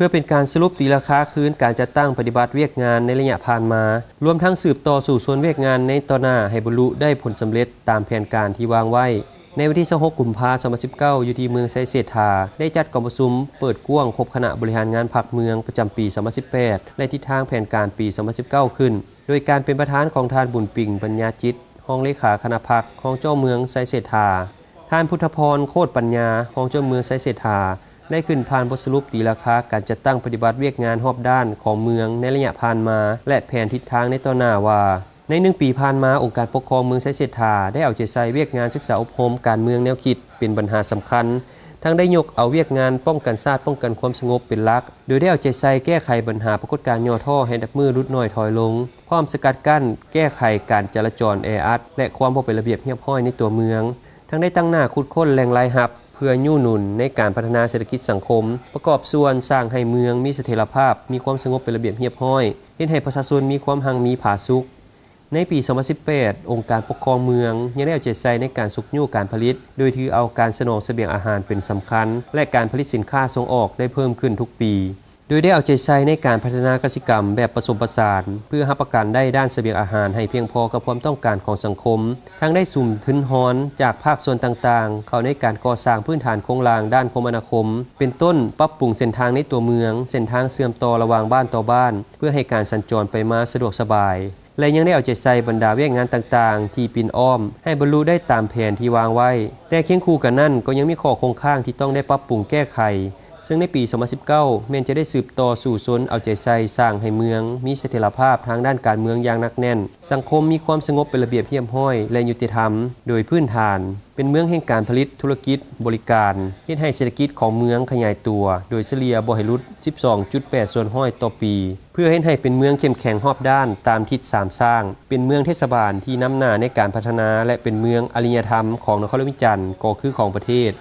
พื่อเป็นการสรุปตีราคาคืนการจัดตั้งปฏิบัติเวียกงานในระยะผ่านมารวมทั้งสืบต่อสู่ส่วนเวียกงานในต่อหน้าให้บรรลุได้ผลสำเร็จตามแผนการที่วางไว้ในวันที่26 กุมภาพันธ์ 2019 อยู่ที่เมืองไซเศรษฐาได้จัดการประชุมเปิดกว้างครบคณะบริหารงานพรรคเมืองประจำปี 2018 และทิศทางแผนการปี 2019 ขึ้นโดยการเป็นประธานของท่านบุญปิ่งปัญญาจิตรองเลขาคณะพรรคของเจ้าเมืองไซเศรษฐาท่านพุทธพรโคตรปัญญารองเจ้าเมืองไซเศรษฐาได้ขึ้นผ่านบทสรุปตีราคาการจัดตั้งปฏิบัติเวียกงานรอบด้านของเมืองในระยะผ่านมาและแผนทิศทางในต่อหน้าว่าใน1 ปีผ่านมาองค์การปกครองเมืองไซเศรษฐาได้เอาใจใส่เวียกงานศึกษาอบรมการเมืองแนวคิดเป็นปัญหาสำคัญทั้งได้ยกเอาเวียกงานป้องกันชาติป้องกันความสงบเป็นหลักโดยได้เอาใจใส่แก้ไขปัญหาปรากฏการณ์ย่อท่อให้ดับมือรุดน้อยถอยลงพร้อมสกัดกั้นแก้ไขการจราจรแออัดและความบ่เป็นระเบียบเรียบร้อยในตัวเมืองทั้งได้ตั้งหน้าคุดค้นแหล่งรายรับเพื่อยู่หนุนในการพัฒนาเศรษฐกิจสังคมประกอบส่วนสร้างให้เมืองมีเสถียรภาพมีความสงบเป็นระเบียบเรียบร้อยเฮ็ดให้ประชาชนมีความหังมีผาสุกในปี 2018 องค์การปกครองเมืองยังได้เอาใจใส่ในการสุกยู่การผลิตโดยถือเอาการสนองเสบียงอาหารเป็นสำคัญและการผลิตสินค้าส่งออกได้เพิ่มขึ้นทุกปีโดยได้เอาใจใส่ในการพัฒนากสิกรรมแบบผสมผสานเพื่อรับประกันได้ด้านเสบียงอาหารให้เพียงพอกับความต้องการของสังคมทั้งได้สุ่มทุนฮ้อนจากภาคส่วนต่างๆเข้าในการก่อสร้างพื้นฐานโครงสร้างด้านคมนาคมเป็นต้นปรับปรุงเส้นทางในตัวเมืองเส้นทางเชื่อมต่อระหว่างบ้านต่อบ้านเพื่อให้การสัญจรไปมาสะดวกสบายและยังได้เอาใจใส่บรรดาเวียกงานต่างๆที่ปิ่นอ้อมให้บรรลุได้ตามแผนที่วางไว้แต่เคียงคู่กันนั้นก็ยังมีข้อคงค้างที่ต้องได้ปรับปรุงแก้ไขซึ่งในปี 2019 แม้จะได้สืบต่อสู่ซนเอาใจใส่สร้างให้เมืองมีเสถียรภาพทางด้านการเมืองอย่างหนักแน่นสังคมมีความสงบเป็นระเบียบเรียบร้อยและยุติธรรมโดยพื้นฐานเป็นเมืองแห่งการผลิตธุรกิจบริการเฮ็ดให้เศรษฐกิจของเมืองขยายตัวโดยเฉลี่ยบ่ให้ลด 12.8 ส่วนห้อยต่อปีเพื่อเฮ็ดให้เป็นเมืองเข้มแข็งรอบด้านตามทิศ3สร้างเป็นเมืองเทศบาลที่นำหน้าในการพัฒนาและเป็นเมืองอารยธรรมของนครวิจันทร์ก็คือของประเทศ